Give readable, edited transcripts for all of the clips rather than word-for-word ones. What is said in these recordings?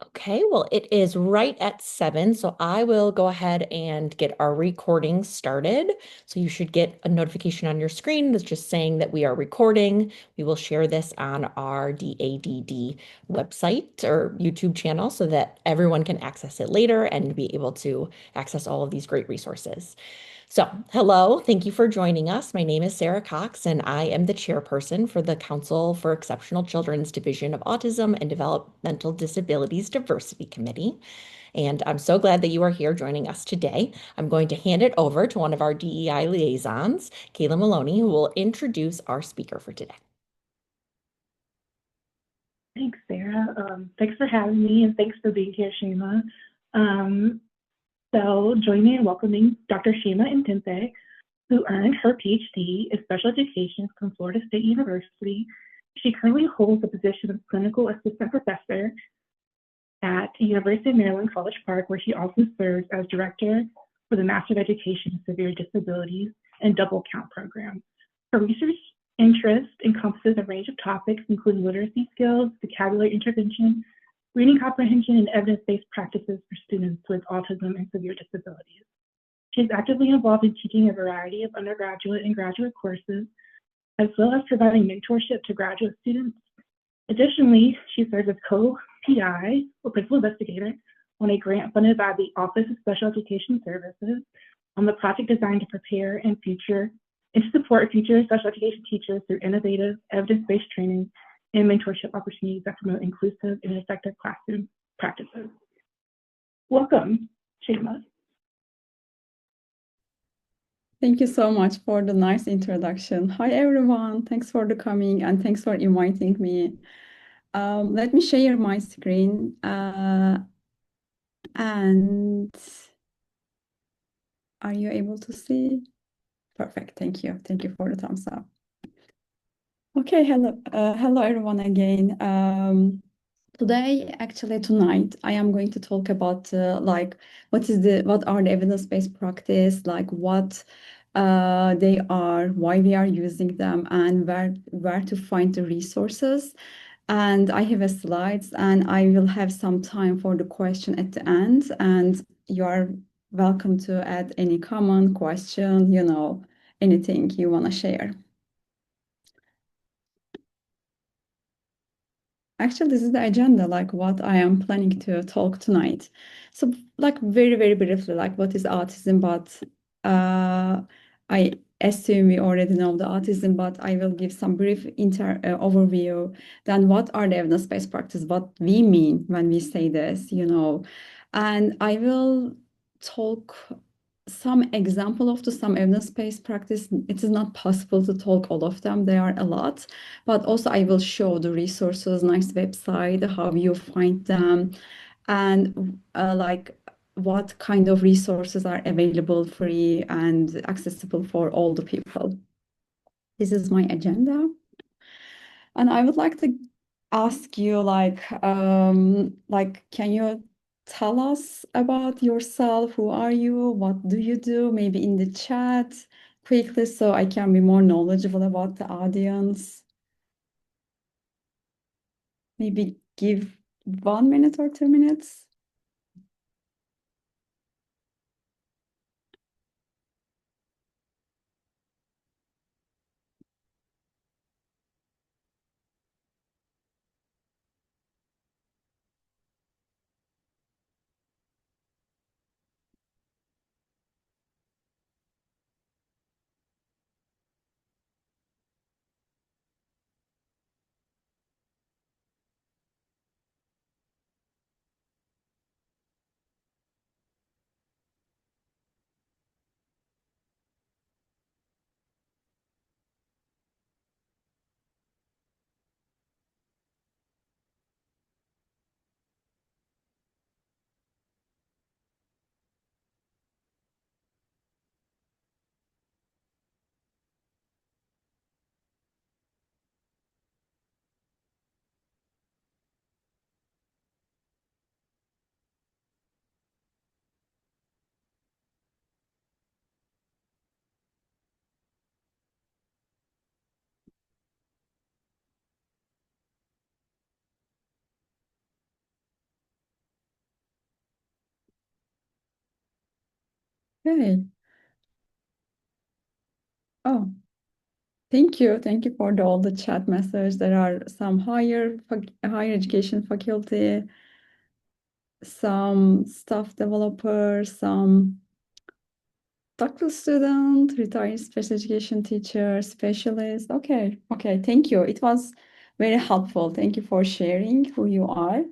Okay, well, it is right at 7, so I will go ahead and get our recording started. So you should get a notification on your screen that's just saying that we are recording. We will share this on our DADD website or YouTube channel so that everyone can access it later and be able to access all of these great resources. So, hello, thank you for joining us. My name is Sarah Cox, and I am the chairperson for the Council for Exceptional Children's Division of Autism and Developmental Disabilities Diversity Committee. And I'm so glad that you are here joining us today. I'm going to hand it over to one of our DEI liaisons, Kayla Maloney, who will introduce our speaker for today. Thanks, Sarah. Thanks for having me, and thanks for being here, Shima. So join me in welcoming Dr. Shima Intente, who earned her PhD in special education from Florida State University. She currently holds the position of clinical assistant professor at University of Maryland, College Park, where she also serves as director for the Master of Education in Severe Disabilities and Double Count program. Her research interest encompasses a range of topics, including literacy skills, vocabulary intervention, reading comprehension, and evidence-based practices for students with autism and severe disabilities. She is actively involved in teaching a variety of undergraduate and graduate courses, as well as providing mentorship to graduate students. Additionally, she serves as co-PI, or principal investigator, on a grant funded by the Office of Special Education Services on the project designed to prepare and to support future special education teachers through innovative, evidence-based training and mentorship opportunities that promote inclusive and effective classroom practices. Welcome, Shima. Thank you so much for the nice introduction. Hi, everyone. Thanks for the coming and thanks for inviting me. Let me share my screen. And are you able to see? Perfect. Thank you. Thank you for the thumbs up. Okay, hello everyone again. Tonight, I am going to talk about what are the evidence-based practice, like what they are, why we are using them, and where to find the resources. And I have a slides, and I will have some time for the question at the end. And you are welcome to add any comment, question, anything you want to share. Actually, this is the agenda, like what I am planning to talk tonight. So, like very, very briefly, like what is autism? But I assume we already know the autism, but I will give some brief overview. Then, what are the evidence-based practice? What we mean when we say this, and I will talk some example of some evidence-based practice. It is not possible to talk all of them. There are a lot, but also I will show the resources, nice website, how you find them, and like what kind of resources are available free and accessible for all the people. This is my agenda. And I would like to ask you can you tell us about yourself? Who are you? What do you do? Maybe in the chat quickly so I can be more knowledgeable about the audience. Maybe give 1 minute or 2 minutes. Okay. Oh, thank you. Thank you for all the chat messages. There are some higher education faculty, some staff developer, some doctoral student, retired special education teacher, specialist. Okay, okay, thank you. It was very helpful. Thank you for sharing who you are.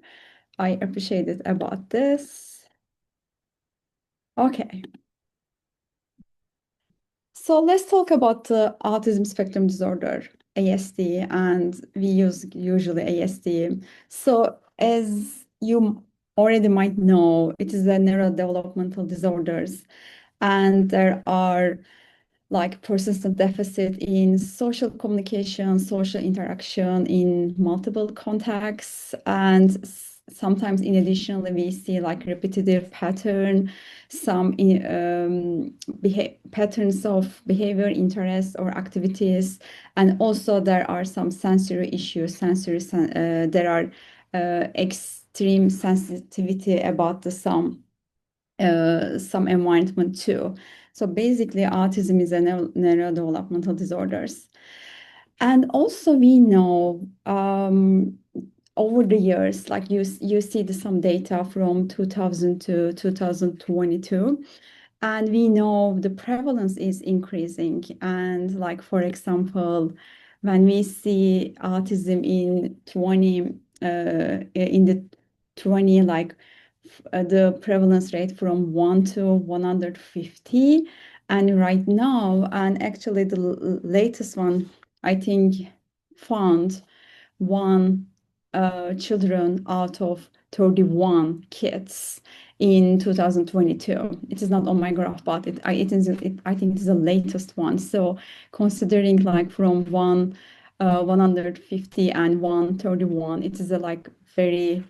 I appreciate it about this. Okay, so let's talk about the autism spectrum disorder, ASD, and we use usually ASD. So as you already might know, it is a neurodevelopmental disorders, and there are like persistent deficit in social communication, social interaction in multiple contexts, and sometimes in additionally we see like repetitive pattern, some patterns of behavior, interests, or activities, and also there are some sensory issues. There are extreme sensitivity about the some environment too. So basically, autism is a neurodevelopmental disorders. And also we know over the years, like you see some data from 2000 to 2022, and we know the prevalence is increasing. And like, for example, when we see autism in the 20, like the prevalence rate from 1 to 150. And right now, and actually the latest one, I think, found one children out of 31 kids in 2022. It is not on my graph, but I think it is the latest one. So considering like from 150 and 131, it is a like very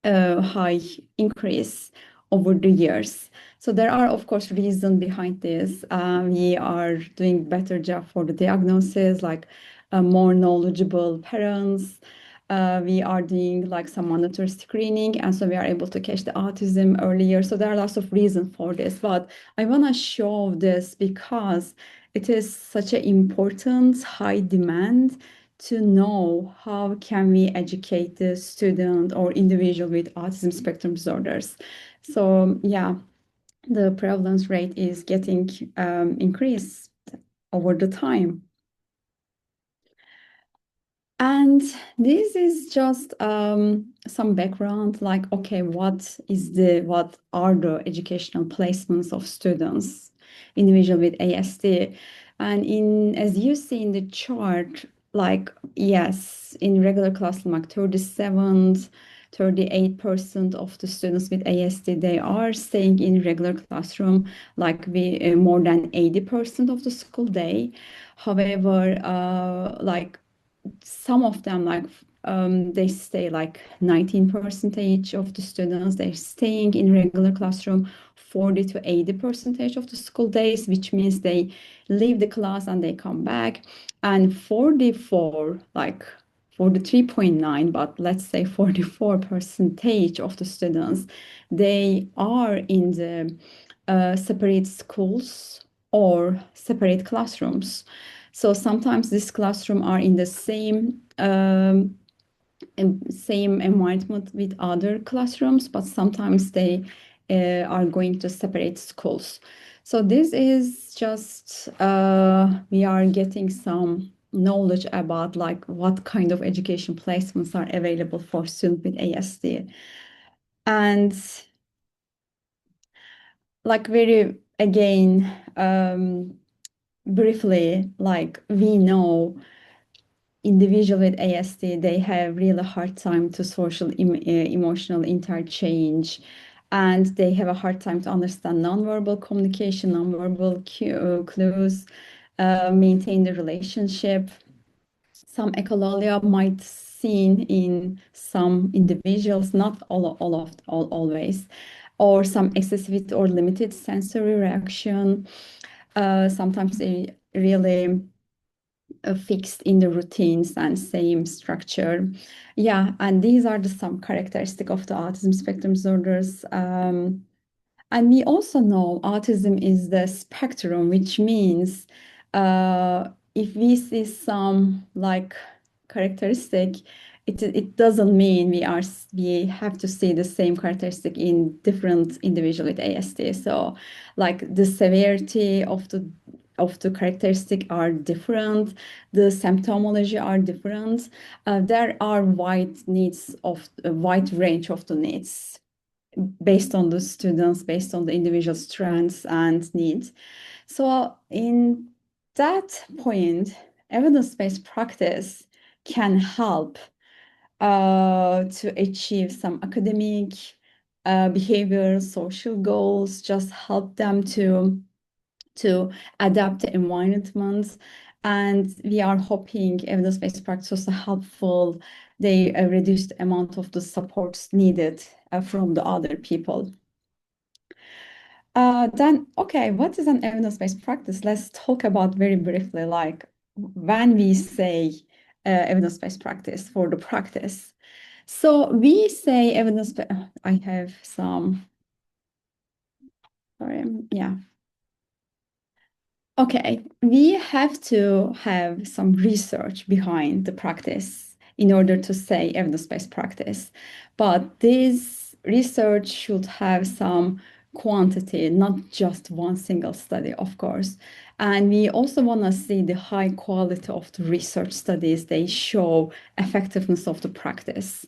high increase over the years. So there are, of course, reasons behind this. We are doing better job for the diagnosis, like more knowledgeable parents. We are doing like some monitor screening, and so we are able to catch the autism earlier. So there are lots of reasons for this, but I want to show this because it is such an important, high demand to know how can we educate the student or individual with autism spectrum disorders. So yeah, the prevalence rate is getting increased over the time. And this is just some background, like, okay, what are the educational placements of students, individual with ASD? And as you see in the chart, like, yes, in regular classroom, like 38% of the students with ASD, they are staying in regular classroom, like more than 80% of the school day. However, like some of them, like they stay like 19 percentage of the students, they're staying in regular classroom 40 to 80 percentage of the school days, which means they leave the class and they come back. And 43.9, but let's say 44 percentage of the students, they are in the separate schools or separate classrooms. So sometimes these classrooms are in the same environment with other classrooms, but sometimes they are going to separate schools. So this is just we are getting some knowledge about like what kind of education placements are available for students with ASD. And like very again briefly, like we know individual with ASD, they have really hard time to social emotional interchange, and they have a hard time to understand nonverbal communication, nonverbal clues, maintain the relationship. Some echolalia might seen in some individuals, not always, or some excessive or limited sensory reaction. Sometimes they really fixed in the routines and same structure. Yeah, and these are some characteristic of the autism spectrum disorders. And we also know autism is the spectrum, which means if we see some like characteristic, it doesn't mean we have to see the same characteristic in different individual with ASD. So like the severity of the characteristic are different, the symptomology are different. There are a wide range of the needs based on the students, based on the individual strengths and needs. So in that point, evidence-based practice can help to achieve some academic, behavior, social goals, just help them to adapt the environment. And we are hoping evidence-based practice also helpful. They reduce the amount of the supports needed from the other people. Then, okay, what is an evidence-based practice? Let's talk about very briefly, like when we say evidence-based practice for the practice. So we say I have some, sorry, yeah. Okay, we have to have some research behind the practice in order to say evidence-based practice. But this research should have some quantity, not just one single study, of course. And we also want to see the high quality of the research studies. They show effectiveness of the practice.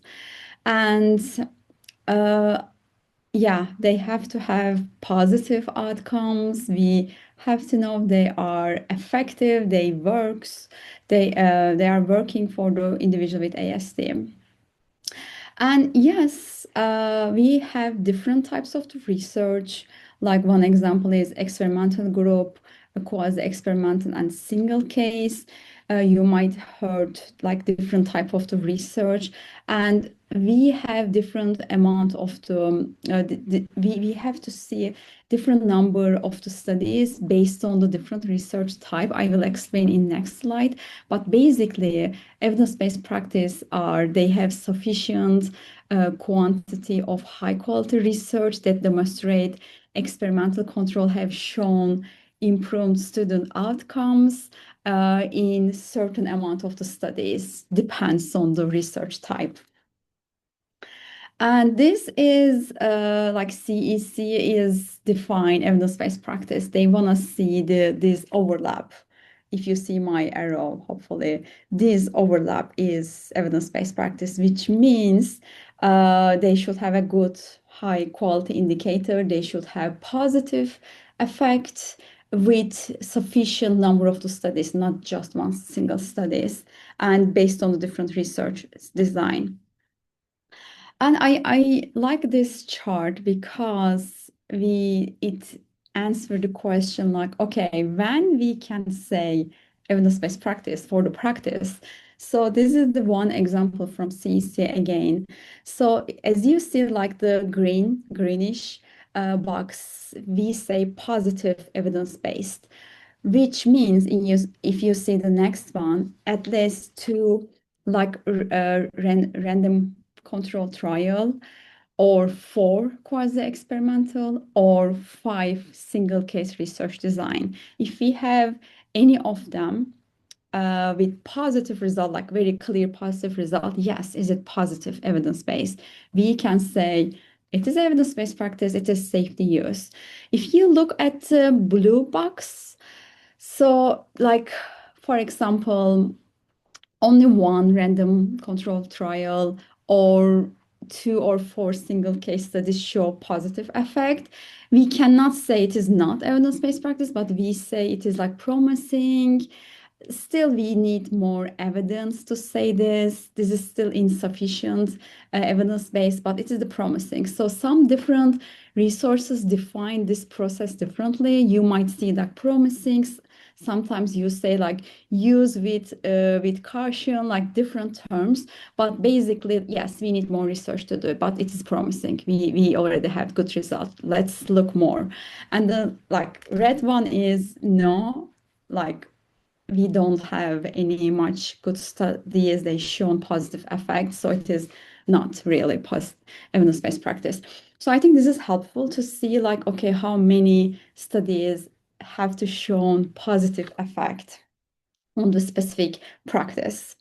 And uh, yeah, they have to have positive outcomes. We have to know they are effective, they are working for the individual with ASD. And yes, we have different types of research. Like one example is experimental group, a quasi-experimental and single case. You might heard like different type of the research, and we have different amount of we have to see different number of the studies based on the different research type. I will explain in next slide. But basically, evidence-based practice are they have sufficient quantity of high quality research that demonstrate experimental control have shown improved student outcomes in certain amount of the studies, depends on the research type. And this is like CEC is defined evidence-based practice. They want to see this overlap. If you see my arrow, hopefully, this overlap is evidence-based practice, which means they should have a good high quality indicator. They should have positive effect with sufficient number of the studies, not just one single studies, and based on the different research design. And I like this chart because it answered the question like, okay, when we can say evidence-based practice for the practice. So this is the one example from CEC again. So as you see, like the greenish box, we say positive evidence-based, which means if you see the next one, at least two like random control trial, or 4 quasi-experimental, or 5 single case research design. If we have any of them with positive result, like very clear positive result, yes, is it positive evidence-based? We can say it is evidence-based practice, it is safety use. If you look at the blue box, so like, for example, only one random control trial or 2 or 4 single case studies show positive effect. We cannot say it is not evidence-based practice, but we say it is like promising. Still, we need more evidence to say this. This is still insufficient evidence-based, but it is the promising. So some different resources define this process differently. You might see that promising. Sometimes you say like use with caution, like different terms. But basically, yes, we need more research to do, but it is promising. We already have good results. Let's look more. And the like red one is no, like we don't have any much good studies they shown positive effects, so it is not really post evidence-based practice. So I think this is helpful to see like, okay, how many studies have to shown positive effect on the specific practice.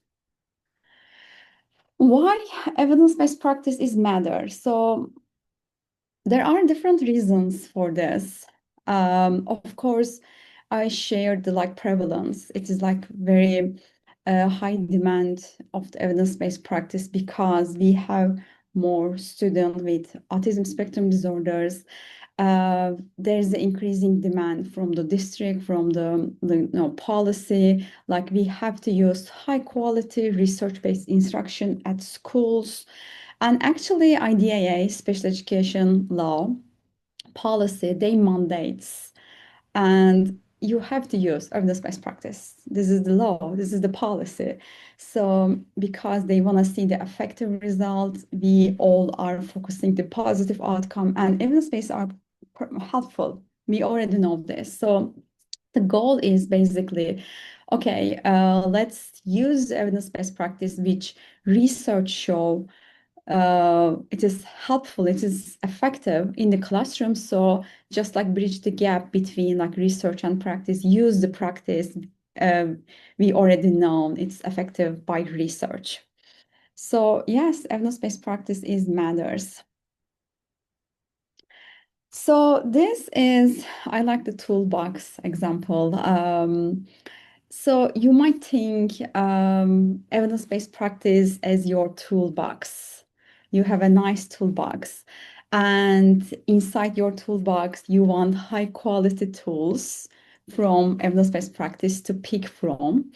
Why evidence-based practice is matter? So there are different reasons for this. Of course, I shared the like prevalence. It is like very high demand of the evidence-based practice because we have more students with autism spectrum disorders. There's the increasing demand from the district, from the policy. Like we have to use high quality research-based instruction at schools. And actually, IDEA, special education law policy, they mandates, and you have to use evidence-based practice. This is the law, this is the policy. So because they want to see the effective results, we all are focusing the positive outcome, and evidence-based are helpful. We already know this. So the goal is basically, okay, let's use evidence-based practice, which research show it is helpful, it is effective in the classroom. So just like bridge the gap between like research and practice, use the practice. Uh, we already know it's effective by research. So yes, evidence-based practice is matters. So this is, I like the toolbox example. So you might think evidence-based practice as your toolbox. You have a nice toolbox, and inside your toolbox, you want high quality tools from evidence-based practice to pick from.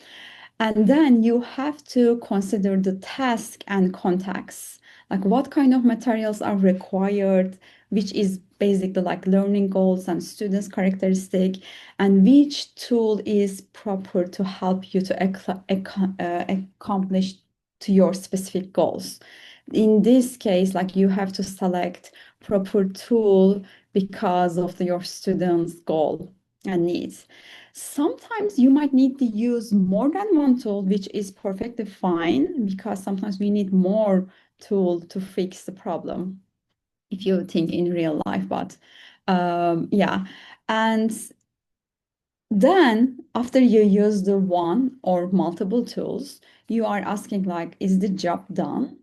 And then you have to consider the task and context, like what kind of materials are required, which is basically like learning goals and students' characteristic, and which tool is proper to help you to accomplish to your specific goals. In this case, like you have to select proper tool because of your student's goal and needs. Sometimes you might need to use more than one tool, which is perfectly fine because sometimes we need more tool to fix the problem if you think in real life. But yeah, and then after you use the one or multiple tools, you are asking like, is the job done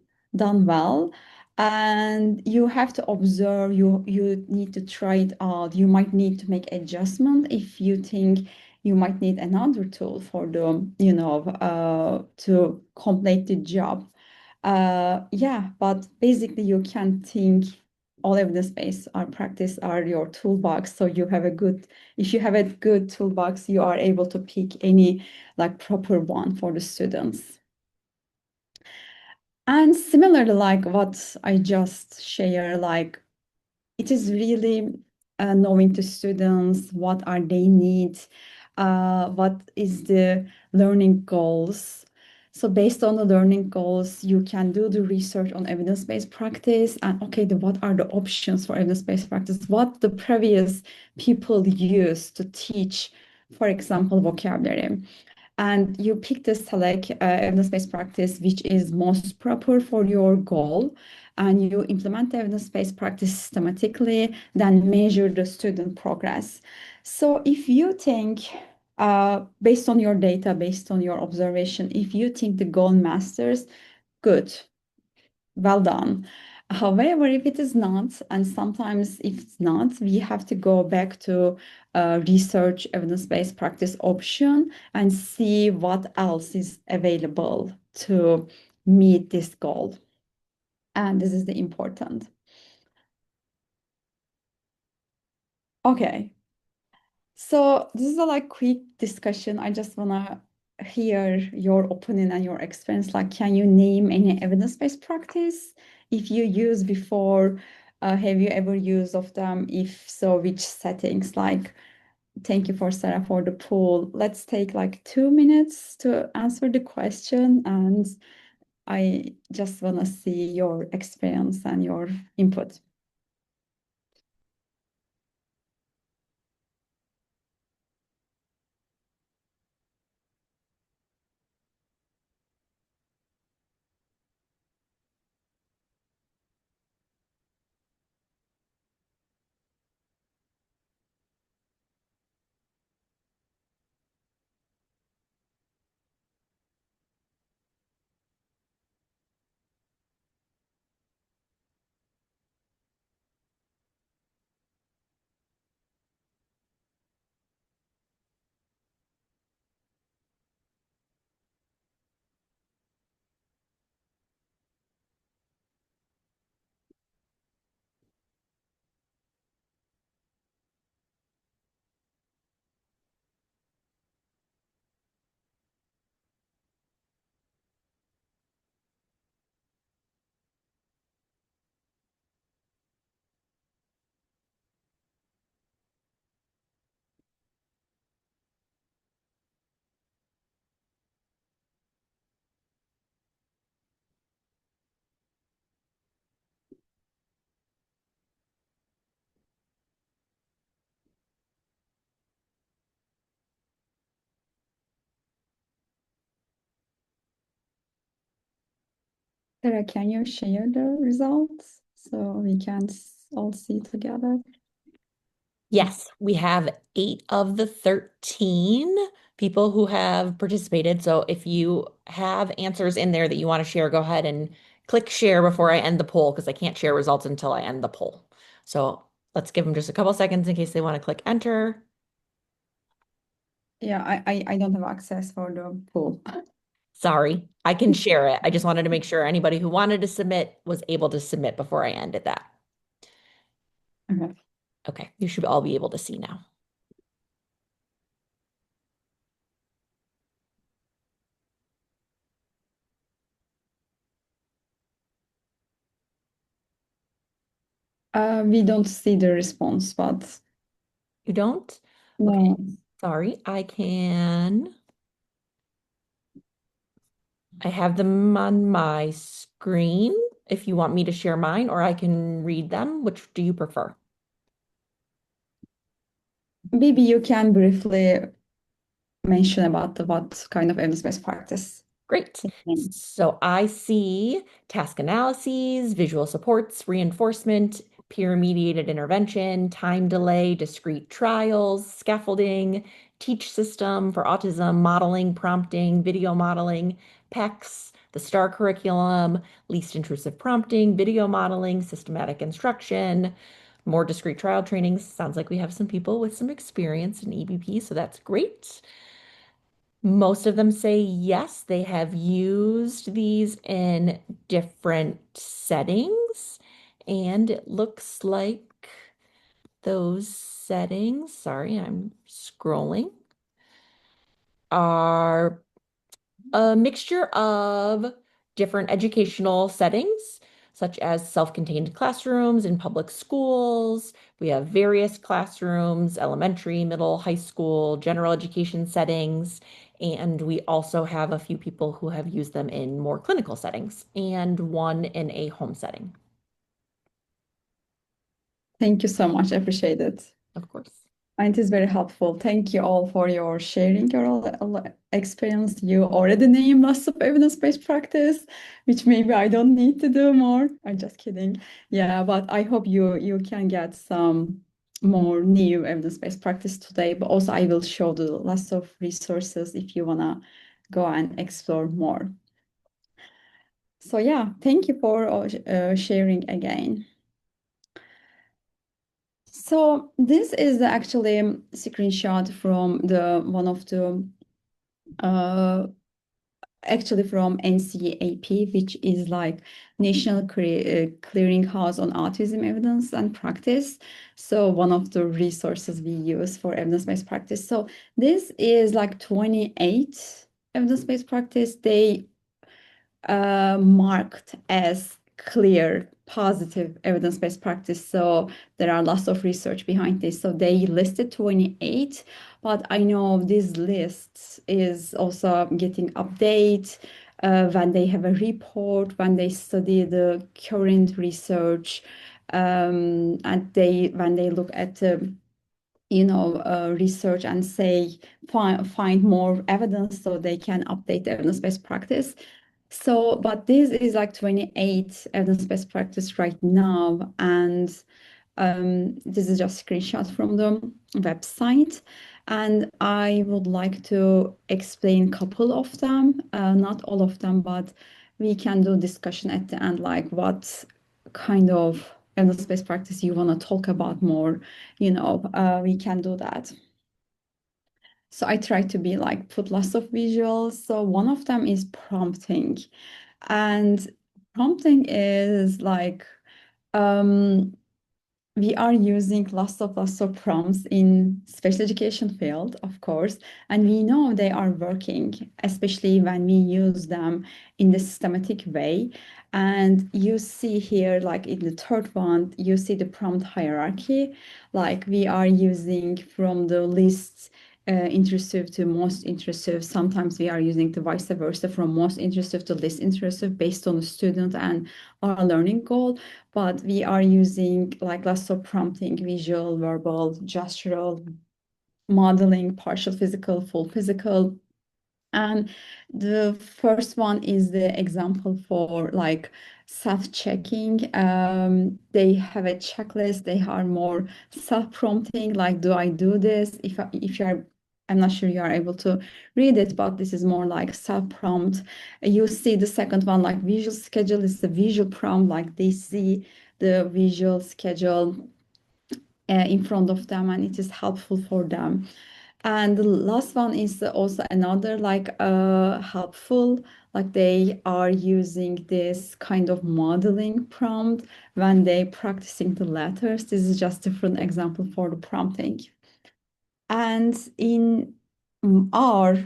well? And you have to observe, you need to try it out. You might need to make adjustment if you think you might need another tool for the, to complete the job. Yeah, but basically you can think all evidence-based or practice are your toolbox. So you have a good, if you have a good toolbox, you are able to pick any like proper one for the students. And similarly, like what I just share, like it is really knowing to students what are they need, what is the learning goals. So based on the learning goals, you can do the research on evidence-based practice and okay, what are the options for evidence-based practice? What the previous people use to teach, for example, vocabulary. And you pick the select evidence-based practice which is most proper for your goal, and you implement the evidence-based practice systematically, then measure the student progress. So if you think, based on your data, based on your observation, if you think the goal masters, good, well done. However, if it is not, and sometimes if it's not, we have to go back to research evidence-based practice option and see what else is available to meet this goal. And this is the important. Okay, so this is a like quick discussion. I just wanna hear your opinion and your experience. Like, can you name any evidence-based practice if you use before? Have you ever used of them? If so, which settings? Like, thank you for Sarah for the poll. Let's take like 2 minutes to answer the question, and I just wanna see your experience and your input. Sarah, can you share the results so we can all see together? Yes, we have 8 of the 13 people who have participated. So if you have answers in there that you want to share, go ahead and click share before I end the poll because I can't share results until I end the poll. So let's give them just a couple seconds in case they want to click enter. Yeah, I don't have access for the pool. Sorry, I can share it. I just wanted to make sure anybody who wanted to submit was able to submit before I ended that. Okay. Okay, you should all be able to see now. We don't see the response, but You don't? Okay, no. sorry. I have them on my screen if you want me to share mine, or I can read them. Which do you prefer? Maybe you can briefly mention about what kind of evidence-based practice. Great. So I see task analyses, visual supports, reinforcement, peer-mediated intervention, time delay, discrete trials, scaffolding, teach system for autism, modeling, prompting, video modeling, PECs, the STAR curriculum, least intrusive prompting, video modeling, systematic instruction, more discrete trial trainings. Sounds like we have some people with some experience in EBP, so that's great. Most of them say yes, they have used these in different settings. And it looks like those settings, sorry, I'm scrolling, are a mixture of different educational settings, such as self-contained classrooms in public schools. We have various classrooms, elementary, middle, high school, general education settings. And we also have a few people who have used them in more clinical settings and one in a home setting, Thank you so much. I appreciate it. of course. And it is very helpful. Thank you all for your sharing your experience. You already named lots of evidence-based practice, which maybe I don't need to do more. I'm just kidding. Yeah, but I hope you can get some more new evidence-based practice today. But also I will show the lots of resources if you wanna go and explore more. So yeah, thank you for sharing again. So this is actually a screenshot from the one of the uh, actually from NCAP, which is like National Clearinghouse on Autism Evidence and Practice. So one of the resources we use for evidence-based practice. So this is like 28 evidence-based practice. They marked as clear, positive evidence-based practice. So there are lots of research behind this. So they listed 28, but I know this list is also getting update when they have a report, when they study the current research, and they when they look at the research and say find more evidence so they can update the evidence-based practice. So, but this is like 28 evidence-based practice right now, and this is just a screenshot from the website. And I would like to explain a couple of them, not all of them, but we can do discussion at the end, like what kind of evidence-based practice you want to talk about more, we can do that. So I try to be like put lots of visuals. So one of them is prompting. And prompting is like um, we are using lots of prompts in special education field, of course, and we know they are working, especially when we use them in the systematic way. And you see here, like in the third one, you see the prompt hierarchy, like we are using from the least intrusive to most intrusive. Sometimes we are using the vice versa from most intrusive to least intrusive based on the student and our learning goal. But we are using like lots of prompting, visual, verbal, gestural, modeling, partial physical, full physical. And the first one is the example for like self-checking. They have a checklist. They are more self-prompting, like, do I do this? If you're, I'm not sure you are able to read it, but this is more like self-prompt. You see the second one, like visual schedule, is the visual prompt, like they see the visual schedule in front of them and it is helpful for them. And the last one is also another like helpful, like they are using this kind of modeling prompt when they practicing the letters. This is just different example for the prompting. And in our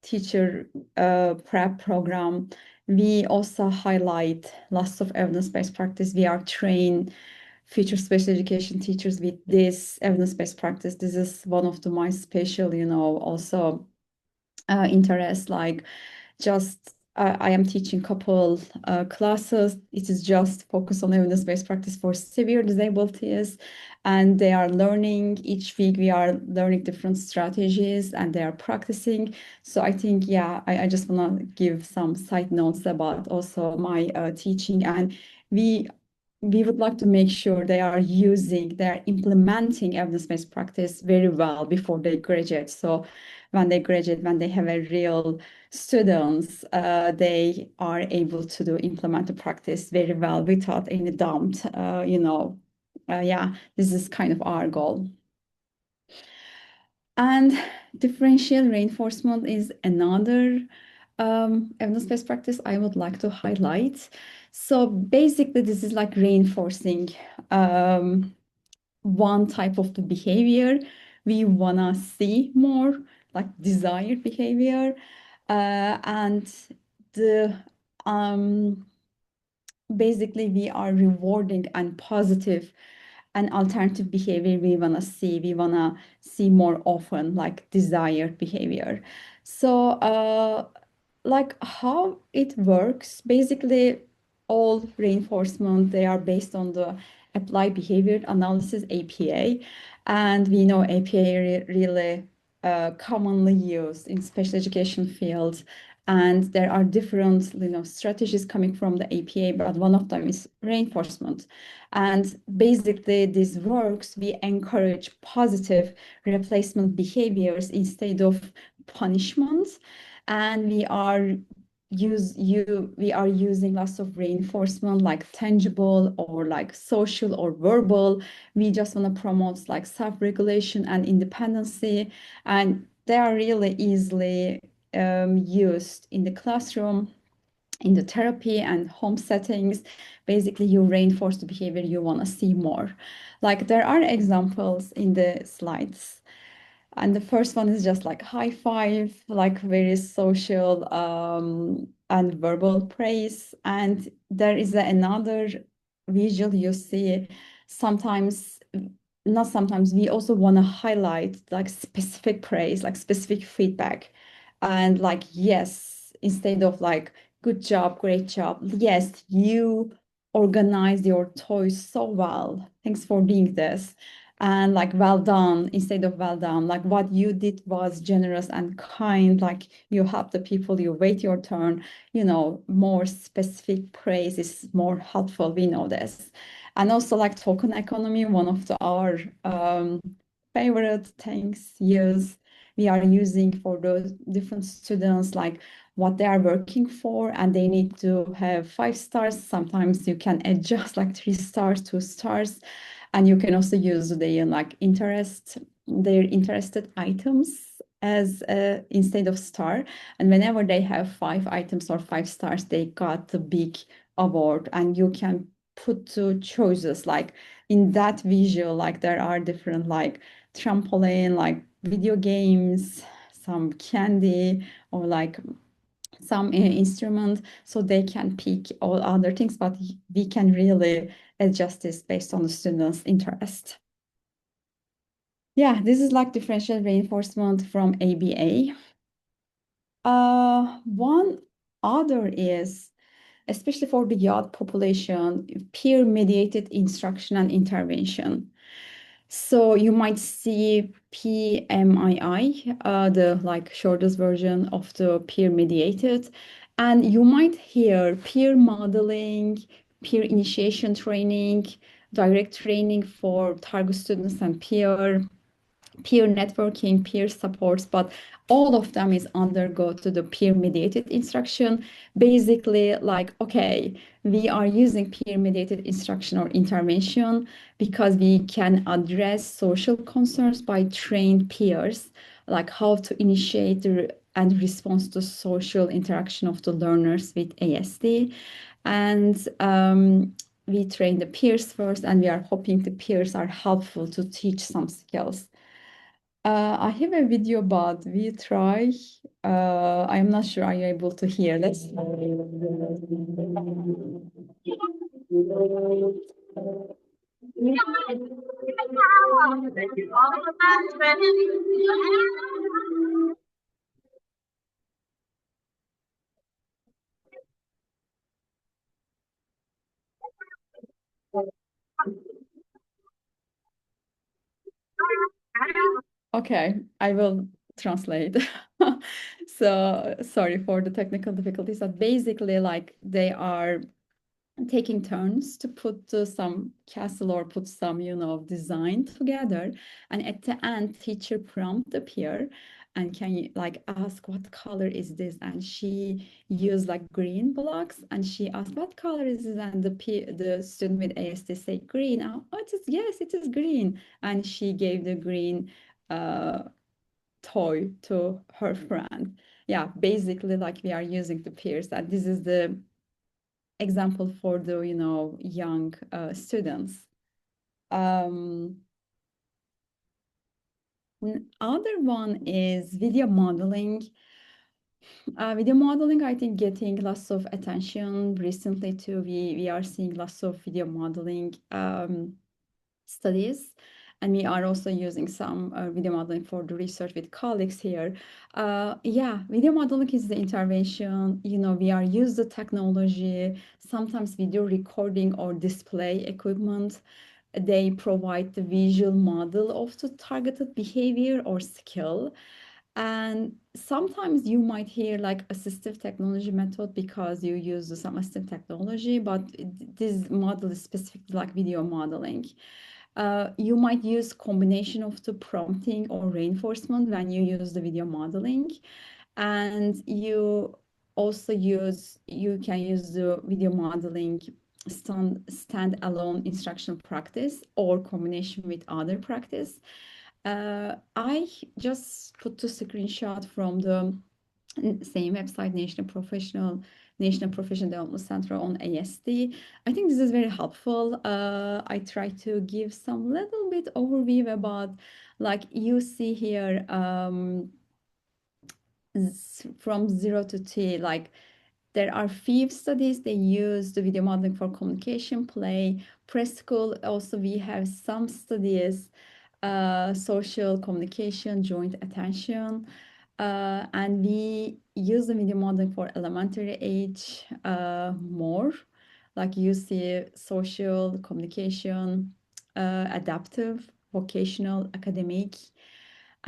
teacher prep program, we also highlight lots of evidence-based practice. We are trained future special education teachers with this evidence-based practice. This is one of my special, also interest. Like just I am teaching couple classes. It is just focused on evidence-based practice for severe disabilities, and they are learning each week. We are learning different strategies, and they are practicing. So I think, yeah, I just want to give some side notes about also my teaching, and we we would like to make sure they're implementing evidence-based practice very well before they graduate. So when they graduate, when they have a real students, they are able to implement the practice very well without any doubt. Yeah, this is kind of our goal. And differential reinforcement is another evidence-based practice I would like to highlight. So basically, this is like reinforcing one type of the behavior we wanna see more, like desired behavior, and the basically we are rewarding and positive and alternative behavior we want to see more often, like desired behavior. So like how it works, basically all reinforcement, they are based on the applied behavior analysis, APA, and we know APA really commonly used in special education fields, and there are different strategies coming from the APA, but one of them is reinforcement. And basically this works, we encourage positive replacement behaviors instead of punishments, and we are using lots of reinforcement, like tangible or like social or verbal. We just want to promote like self-regulation and independency, and they are really easily used in the classroom, in the therapy and home settings. Basically, you reinforce the behavior you want to see more. Like there are examples in the slides. And the first one is just like high five, like very social and verbal praise. And there is another visual you see sometimes, not sometimes, we also want to highlight like specific praise, like specific feedback. And like, yes, instead of like, good job, great job. Yes, you organized your toys so well. Thanks for doing this. And like, well done, instead of well done, like what you did was generous and kind, like you help the people, you wait your turn, more specific praise is more helpful. We know this. And also like token economy, one of our favorite things we are using for those different students, like what they are working for, and they need to have 5 stars. Sometimes you can adjust like 3 stars, 2 stars, and you can also use their interested items as instead of star. And whenever they have 5 items or 5 stars, they got the big award. And you can put two choices, like in that visual, like there are different like trampoline, like video games, some candy, or like some instrument, so they can pick all other things, but we can really adjust this based on the student's interest. Yeah, this is like differential reinforcement from ABA. One other is, especially for the youth population, peer-mediated instruction and intervention. So you might see PMII, the like shortest version of the peer mediated, and you might hear peer modeling, peer initiation training, direct training for target students and peer networking, peer supports, but all of them is undergo to the peer mediated instruction. Basically, like, okay, we are using peer mediated instruction or intervention because we can address social concerns by trained peers, like how to initiate and respond to social interaction of the learners with ASD. And we train the peers first, and we are hoping the peers are helpful to teach some skills. I have a video, but we try. I'm not sure. Are you able to hear? Let's. Okay, I will translate. So sorry for the technical difficulties, but basically, like they are taking turns to put some castle or put some, design together. And at the end, teacher prompt the peer and can you like ask what color is this? And she used like green blocks and she asked what color is this? And the student with ASD say green. Oh, it is, yes, it is green. And she gave the green uh, toy to her friend. Yeah, basically like we are using the peers and this is the example for the young students. Um, Other one is video modeling. Video modeling, I think, getting lots of attention recently too. We are seeing lots of video modeling studies. And we are also using some video modeling for the research with colleagues here. Yeah, video modeling is the intervention. We are use the technology, sometimes video recording or display equipment. They provide the visual model of the targeted behavior or skill. And sometimes you might hear like assistive technology method because you use some assistive technology, but this model is specifically like video modeling. You might use combination of the prompting or reinforcement when you use the video modeling. And you can use the video modeling standalone instructional practice or combination with other practice. I just put the screenshot from the same website, National Professional Development Center on ASD. I think this is very helpful. I try to give some little bit overview about, like you see here, from 0 to T, like there are few studies they use the video modeling for communication, play, preschool. Also, we have some studies, social communication, joint attention, and we use the video modeling for elementary age more. Like you see social communication, adaptive, vocational, academic.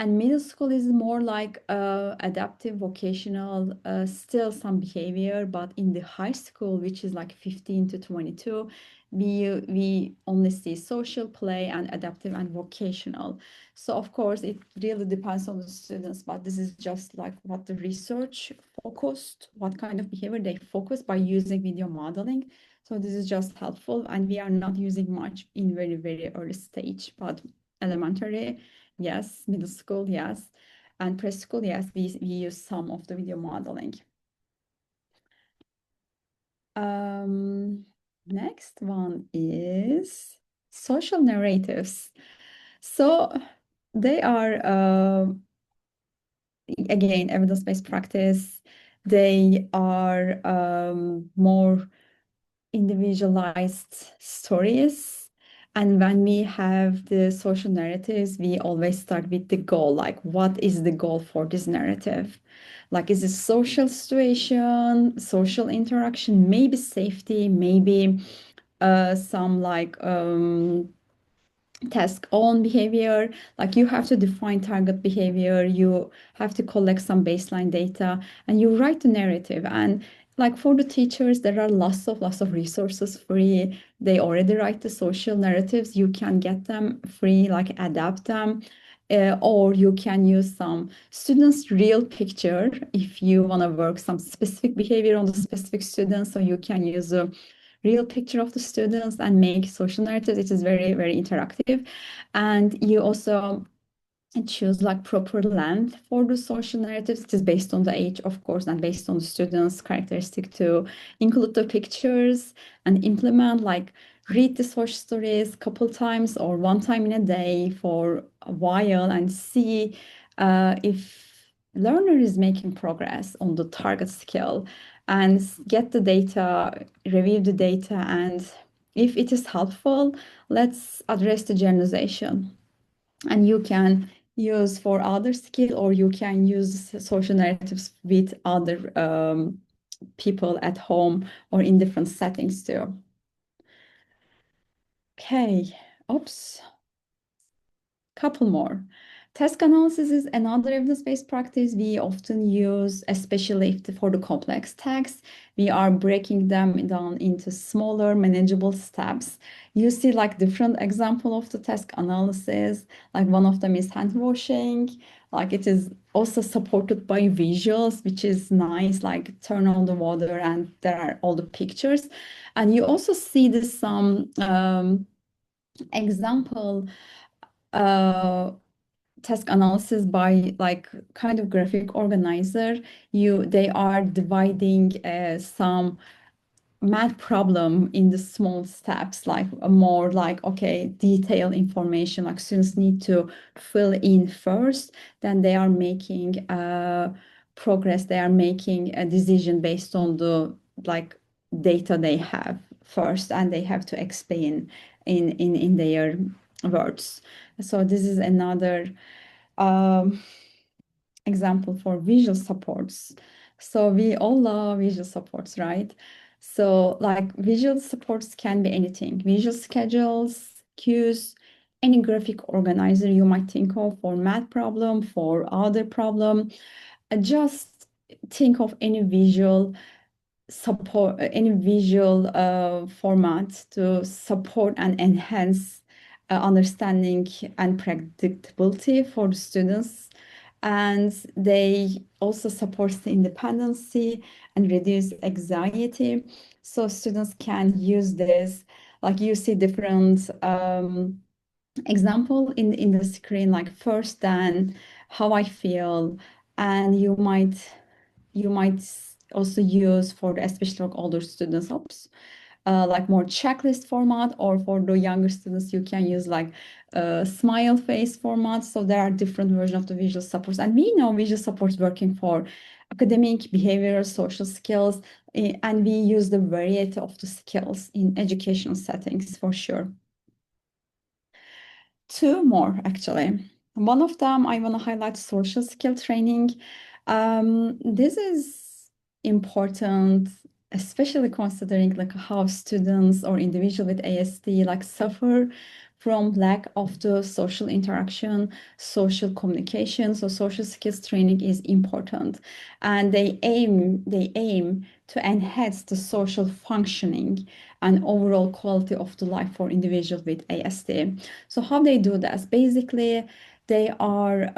And middle school is more like adaptive, vocational, still some behavior. But in the high school, which is like 15 to 22, we only see social play and adaptive and vocational. So of course, it really depends on the students, but this is just like what the research focused, what kind of behavior they focus by using video modeling. So this is just helpful, and we are not using much in very, very early stage, but elementary, yes, middle school, yes, and preschool, yes, we use some of the video modeling. Um, Next one is social narratives. So they are, again, evidence-based practice. They are more individualized stories. And when we have the social narratives, we always start with the goal. Like, what is the goal for this narrative? Like, is it social situation, social interaction, maybe safety, maybe some like task on behavior. Like you have to define target behavior, you have to collect some baseline data, and you write the narrative. And like for the teachers, there are lots of resources free. They already write the social narratives. You can get them free, like adapt them. Or you can use some students' real picture if you want to work some specific behavior on the specific students. So you can use a real picture of the students and make social narratives. It is very, very interactive. And you also choose like proper length for the social narratives. It is based on the age, of course, and based on the students' characteristic to include the pictures and implement like read the social stories a couple times or one time in a day for a while and see if learner is making progress on the target skill and get the data, review the data, and if it is helpful, let's address the generalization. And you can use for other skill, or you can use social narratives with other people at home or in different settings too. Okay, oops, couple more. Task analysis is another evidence-based practice we often use, especially if for the complex tasks. We are breaking them down into smaller, manageable steps. You see like different example of the task analysis. Like one of them is hand washing. Like it is also supported by visuals, which is nice, like turn on the water and there are all the pictures. And you also see this some example uh, task analysis by like kind of graphic organizer. They are dividing some math problem in the small steps, like more like okay, detailed information like students need to fill in first, then they are making progress, they are making a decision based on the like data they have first, and they have to explain in their words. So this is another um, example for visual supports. So we all love visual supports, right? So like visual supports can be anything, visual schedules, cues, any graphic organizer you might think of for math problem, for other problem. Just think of any visual support, any visual format to support and enhance understanding and predictability for the students. And they also support the independency and reduce anxiety. So students can use this, like you see different example in the screen, like first then how I feel, and you might also use for the especially like older students oops like more checklist format, or for the younger students you can use like smile face format. So there are different versions of the visual supports, and we know visual supports working for academic, behavioral, social skills, and we use the variety of the skills in educational settings for sure. Two more, actually. One of them, I want to highlight social skill training. This is important, especially considering like how students or individuals with ASD like suffer from lack of the social interaction, social communication. So social skills training is important, and they aim to enhance the social functioning and overall quality of the life for individuals with ASD. So how they do this? Basically, they are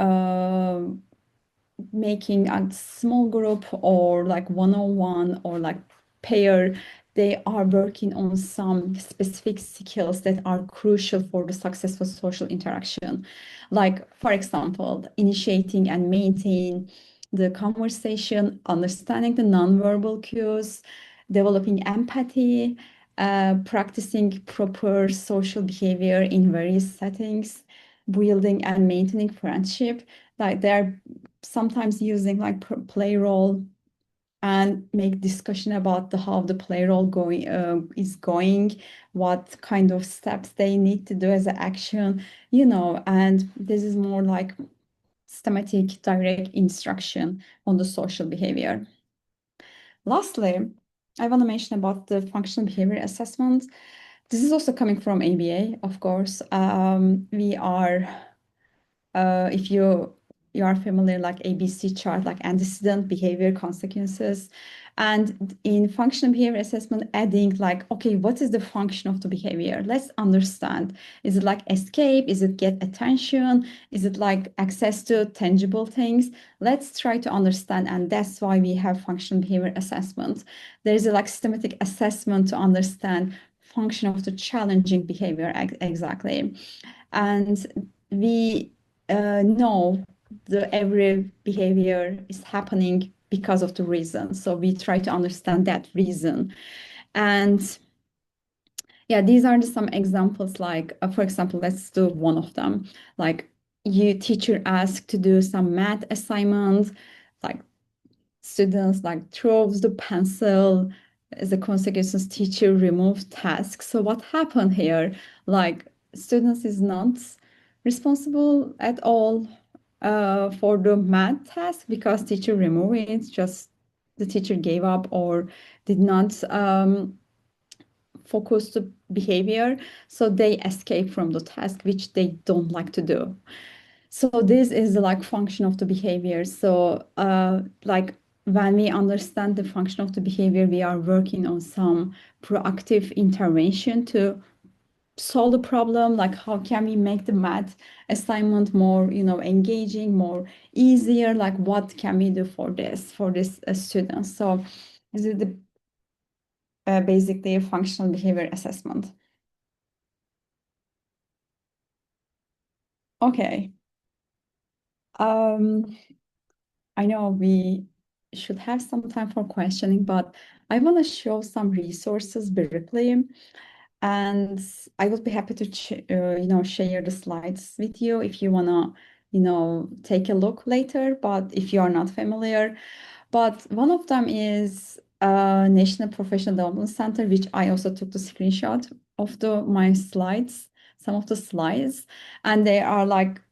making a small group or like one-on-one or like pair. They are working on some specific skills that are crucial for the successful social interaction. Like, for example, initiating and maintaining the conversation, understanding the nonverbal cues, developing empathy, practicing proper social behavior in various settings, building and maintaining friendship. Like they're sometimes using like play role and make discussion about how the play role is going, what kind of steps they need to do as an action, and this is more like systematic direct instruction on the social behavior. Lastly, I want to mention about the functional behavior assessment. This is also coming from ABA, of course. We are if you are familiar like ABC chart, like antecedent, behavior, consequences. And in functional behavior assessment, adding like, okay, what is the function of the behavior? Let's understand. Is it like escape? Is it get attention? Is it like access to tangible things? Let's try to understand. And that's why we have functional behavior assessment. There is a like systematic assessment to understand function of the challenging behavior exactly. And we know the every behavior is happening because of the reason. So we try to understand that reason. And yeah, these are some examples like, for example, let's do one of them. Like you teacher asked to do some math assignment, like students like throws the pencil. As a consequence, teacher removed tasks. So what happened here? Like students is not responsible at all for the math task because teacher removed it. Just the teacher gave up or did not focus the behavior. So they escape from the task, which they don't like to do. So this is the like function of the behavior. So like when we understand the function of the behavior, we are working on some proactive intervention to solve the problem. Like how can we make the math assignment more, engaging, more easier? Like what can we do for this student? So this is the basically a functional behavior assessment. Okay. Um, I know we should have some time for questioning, but I want to show some resources briefly, and I would be happy to share the slides with you if you wanna take a look later. But if you are not familiar, but one of them is National Professional Development Center, which I also took the screenshot of my slides, some of the slides, and they are like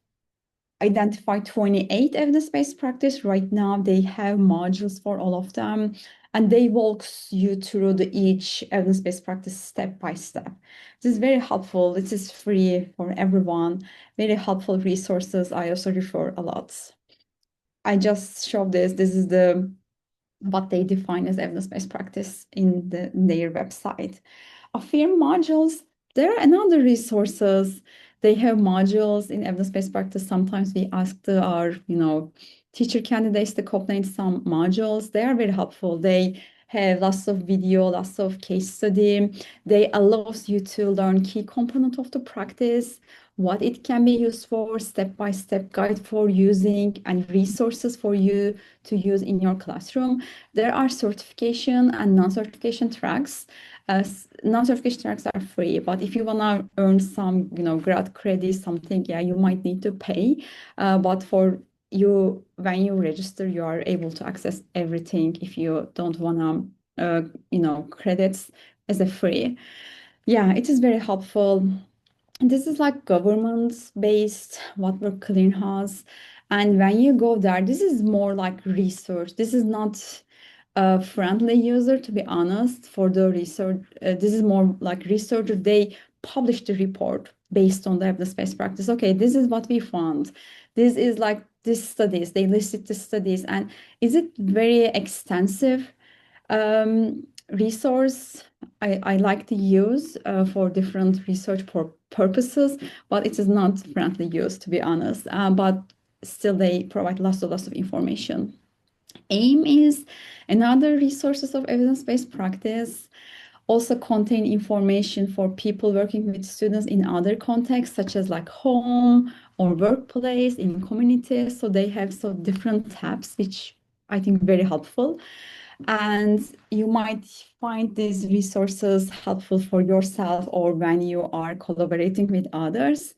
identify 28 evidence-based practice. Right now, they have modules for all of them, and they walk you through each evidence-based practice step by step. This is very helpful. This is free for everyone. Very helpful resources. I also refer a lot. I just showed this. This is what they define as evidence-based practice in their website. Affirm modules, there are another resources. They have modules in evidence-based practice. Sometimes we ask our, teacher candidates to complete some modules. They are very helpful. They have lots of video, lots of case study. They allows you to learn key component of the practice, what it can be used for, step-by-step guide for using, and resources for you to use in your classroom. There are certification and non-certification tracks. Non-certification tracks are free, but if you want to earn some, grad credit, something, yeah, you might need to pay. But for you, when you register, you are able to access everything if you don't want to, credits as a free. Yeah, it is very helpful. This is like government-based, what work clearinghouse. And when you go there, this is more like research. This is not a friendly user, to be honest, for the research. This is more like researcher. They publish the report based on the evidence-based practice. Okay, this is what we found. This is like these studies. They listed the studies. And is it very extensive? Resource I like to use for different research purposes, but it is not friendly use, to be honest. But still, they provide lots of information. AIM is another resources of evidence-based practice, also contain information for people working with students in other contexts, such as like home or workplace, in communities. So they have different tabs, which I think very helpful. And you might find these resources helpful for yourself or when you are collaborating with others.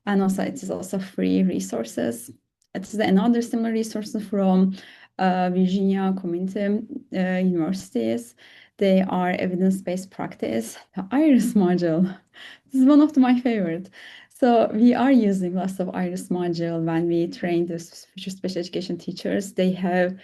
And also, it is also free resources. It's another similar resource from Virginia Community Universities. They are evidence-based practice. The IRIS module. This is one of my favorite. So we are using lots of IRIS module when we train the future special education teachers. They have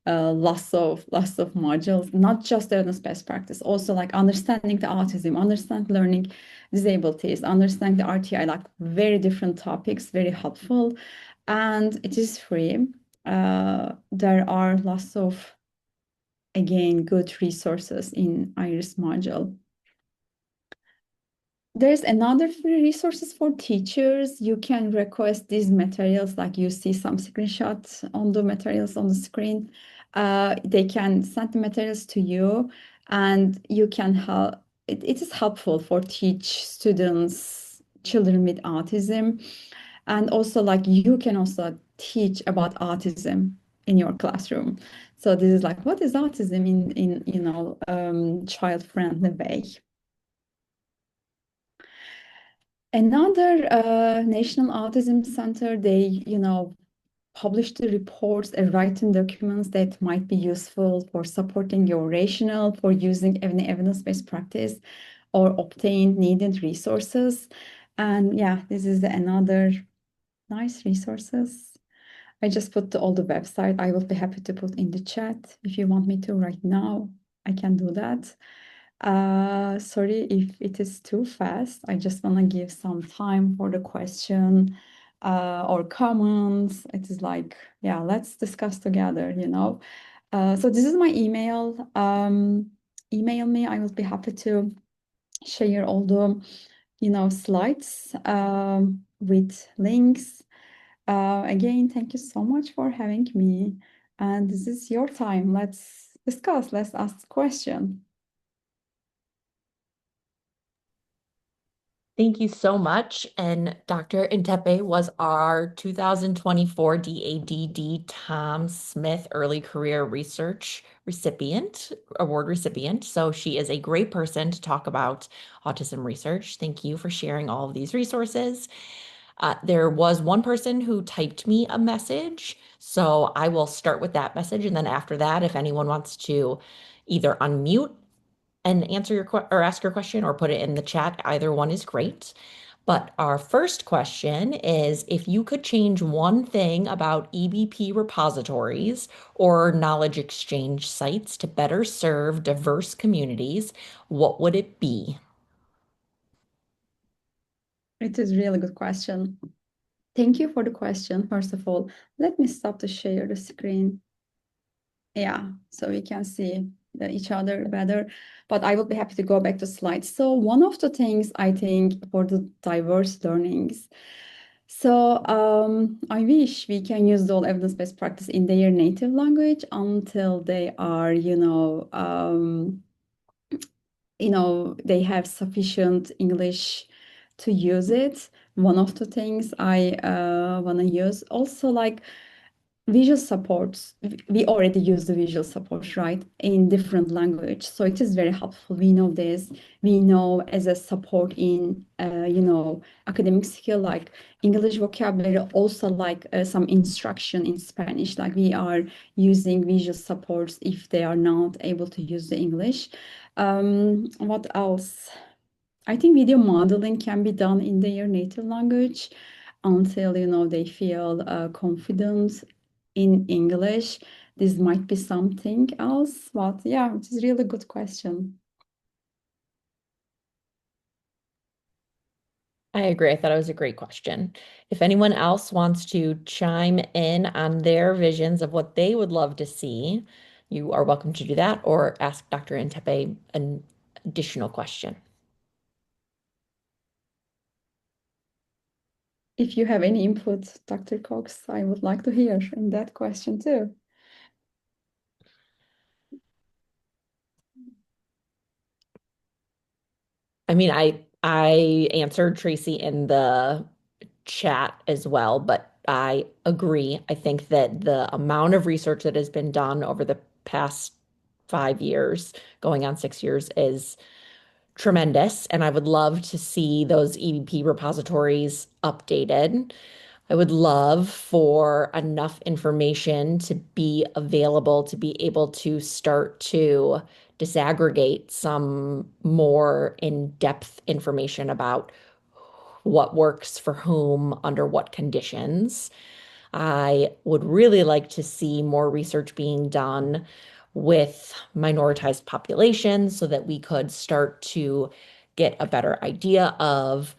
lots of modules, not just evidence-based practice, also like understanding the autism, understand learning disabilities, understanding the RTI, like very different topics, very helpful, and it is free. There are lots of, again, good resources in Iris module. There's another free resources for teachers. You can request these materials, like you see some screenshots on the materials on the screen. They can send the materials to you, and you can help. It is helpful for teach students, children with autism, and also like you can also teach about autism in your classroom. So this is like, what is autism in child-friendly way. Another National Autism Center, they, publish the reports and writing documents that might be useful for supporting your rationale, for using any evidence-based practice, or obtain needed resources. And yeah, this is another nice resources. I just put all the website. I will be happy to put in the chat. If you want me to right now, I can do that. Sorry if it is too fast. I just want to give some time for the question or comments. It is like, yeah, let's discuss together. So this is my email. Email me. I will be happy to share all the, slides with links. Again, thank you so much for having me. And this is your time. Let's discuss. Let's ask question. Thank you so much. And Dr. Intepe was our 2024 DADD Tom Smith Early Career Research recipient, award recipient. So she is a great person to talk about autism research. Thank you for sharing all of these resources. There was one person who typed me a message. So I will start with that message. And then after that, if anyone wants to either unmute and answer or ask your question or put it in the chat. Either one is great. But our first question is if you could change one thing about EBP repositories or knowledge exchange sites to better serve diverse communities, what would it be? It is a really good question. Thank you for the question. First of all, let me stop to share the screen. Yeah, so we can see each other better, but I will be happy to go back to slides. So one of the things I think for the diverse learnings, so I wish we can use all evidence-based practice in their native language until they are, they have sufficient English to use it. One of the things I want to use also, like, visual supports. We already use the visual support, right, in different language. So it is very helpful. We know this. We know as a support in, academic skill, like English vocabulary, also like some instruction in Spanish. Like we are using visual supports if they are not able to use the English. What else? I think video modeling can be done in their native language until they feel confident in English. This might be something else, but yeah, it is really good question. I agree. I thought it was a great question. If anyone else wants to chime in on their visions of what they would love to see, you are welcome to do that or ask Dr. Intepe an additional question. If you have any input, Dr. Cox, I would like to hear in that question too. I mean, I answered Tracy in the chat as well, but I agree. I think that the amount of research that has been done over the past 5 years, going on 6 years, is tremendous. And I would love to see those EVP repositories updated. I would love for enough information to be available to be able to start to disaggregate some more in-depth information about what works for whom under what conditions. I would really like to see more research being done with minoritized populations so that we could start to get a better idea of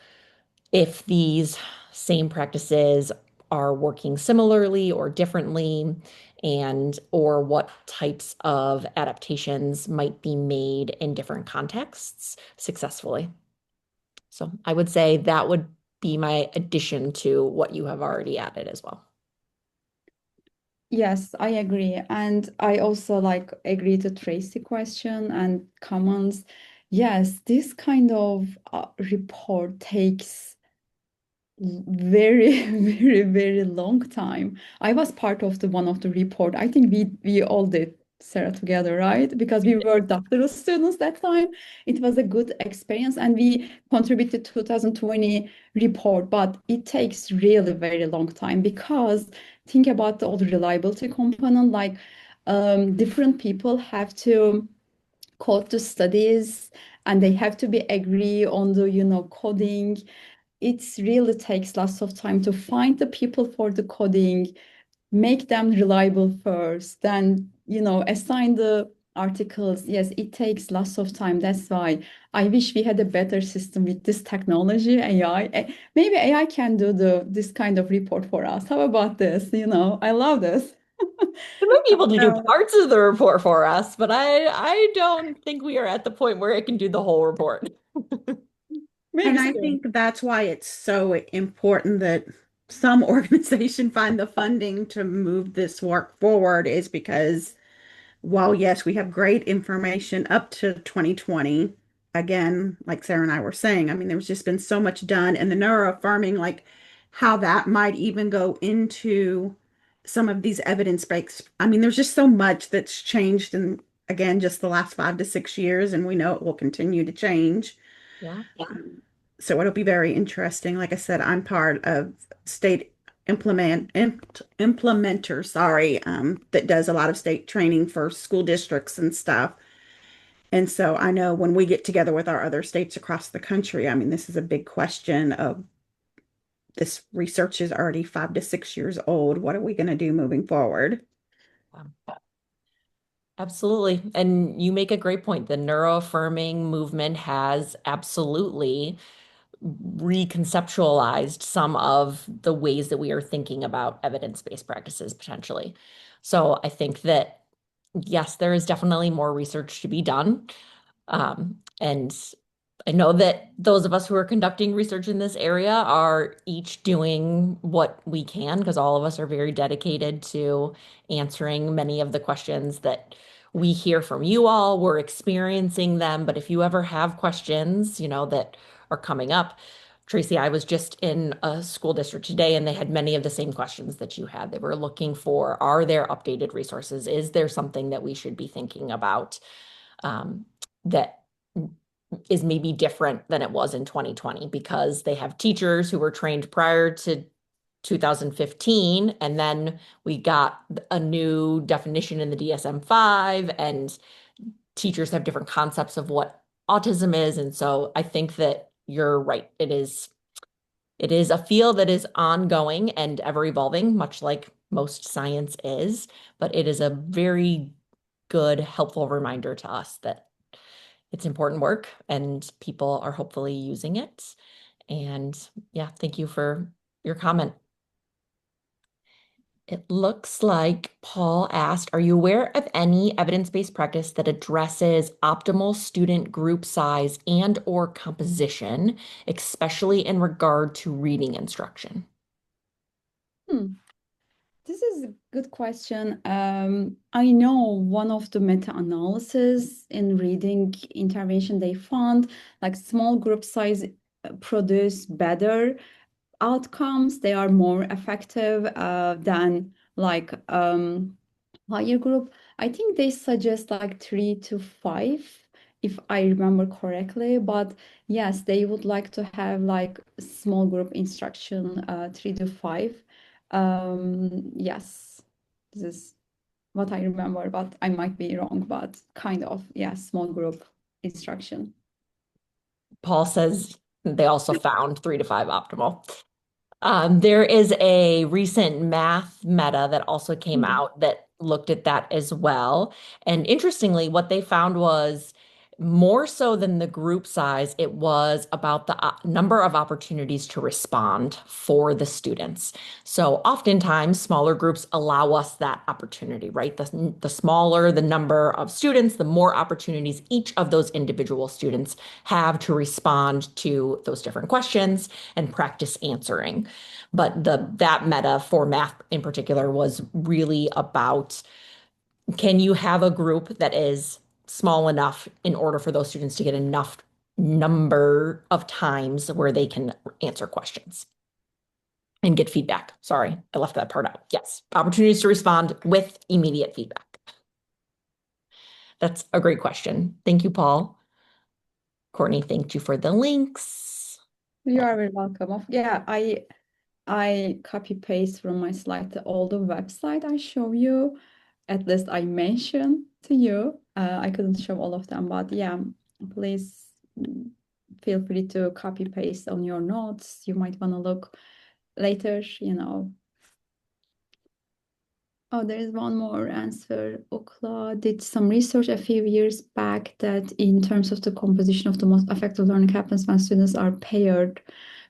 if these same practices are working similarly or differently, and or what types of adaptations might be made in different contexts successfully. So I would say that would be my addition to what you have already added as well. Yes, I agree. And I also like agree to Tracy question and comments. Yes, this kind of report takes very, very long time. I was part of the one of the report. I think we all did, Sarah, together, right? Because we were doctoral students that time. It was a good experience, and we contributed 2020 report, but it takes really very long time because think about all the reliability component, like different people have to code the studies and they have to be agree on the, coding. It really takes lots of time to find the people for the coding, make them reliable first, then, assign the articles. Yes, it takes lots of time. That's why I wish we had a better system with this technology, AI. Maybe AI can do this kind of report for us. How about this? I love this. We might be able to do Well, parts of the report for us, but I don't think we are at the point where it can do the whole report. Maybe and I soon. think that's why it's so important that some organization find the funding to move this work forward is because while yes, we have great information up to 2020, again, like Sarah and I were saying, I mean, there's just been so much done and the neuroaffirming, like how that might even go into some of these evidence-based. I mean, there's just so much that's changed in, again, just the last 5 to 6 years, and we know it will continue to change. Yeah. So it'll be very interesting. Like I said, I'm part of state implementer, sorry, that does a lot of state training for school districts and stuff. And so I know when we get together with our other states across the country, I mean, this is a big question of this research is already 5 to 6 years old. What are we going to do moving forward? Absolutely. And you make a great point. The neuroaffirming movement has absolutely reconceptualized some of the ways that we are thinking about evidence-based practices potentially. So I think that, yes, there is definitely more research to be done. And I know that those of us who are conducting research in this area are each doing what we can because all of us are very dedicated to answering many of the questions that we hear from you all. We're experiencing them, but if you ever have questions, that are coming up, Tracy, I was just in a school district today and they had many of the same questions that you had. They were looking for, are there updated resources? Is there something that we should be thinking about that is maybe different than it was in 2020 because they have teachers who were trained prior to 2015, and then we got a new definition in the DSM-5, and teachers have different concepts of what autism is. And so I think that you're right. It is a field that is ongoing and ever evolving, much like most science is, but it is a very good, helpful reminder to us that it's important work and people are hopefully using it. And yeah, thank you for your comment. It looks like Paul asked, are you aware of any evidence-based practice that addresses optimal student group size and or composition, especially in regard to reading instruction? Hmm. This is a good question. I know one of the meta-analysis in reading intervention they found like small group size produce better outcomes. They are more effective than like higher group. I think they suggest like 3 to 5, if I remember correctly. But yes, they would like to have like small group instruction, 3 to 5. Yes, this is what I remember, but I might be wrong, but kind of, yeah, small group instruction. Paul says they also found 3 to 5 optimal. There is a recent math meta that also came Hmm. out that looked at that as well. And interestingly, what they found was more so than the group size, it was about the number of opportunities to respond for the students. So oftentimes, smaller groups allow us that opportunity, right? The smaller the number of students, the more opportunities each of those individual students have to respond to those different questions and practice answering. But that meta for math in particular was really about, can you have a group that is small enough in order for those students to get enough number of times where they can answer questions and get feedback. Sorry, I left that part out. Yes, opportunities to respond with immediate feedback. That's a great question. Thank you, Paul. Courtney, thank you for the links. You are very welcome. Yeah, I copy paste from my slide the older website I show you. At least I mentioned to you. I couldn't show all of them, but yeah, please feel free to copy paste on your notes. You might want to look later, you know. Oh, there is one more answer. Okla did some research a few years back that in terms of the composition of the most effective learning happens when students are paired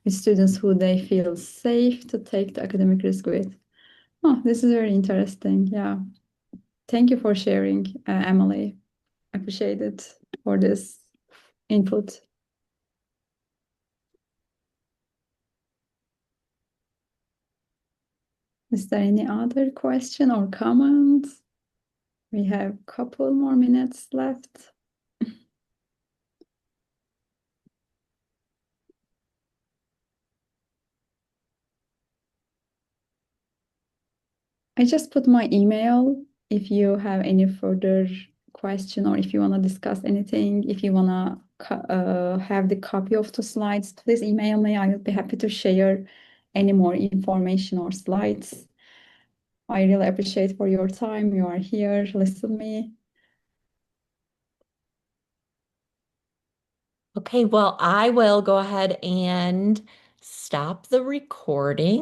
with students who they feel safe to take the academic risk with. Oh, this is very interesting. Yeah. Thank you for sharing, Emily. I appreciate it for this input. Is there any other question or comment? We have a couple more minutes left. I just put my email if you have any further question or if you want to discuss anything, if you want to have the copy of the slides, please email me. I will be happy to share any more information or slides. I really appreciate for your time. You are here, listen to me. Okay, well, I will go ahead and stop the recording.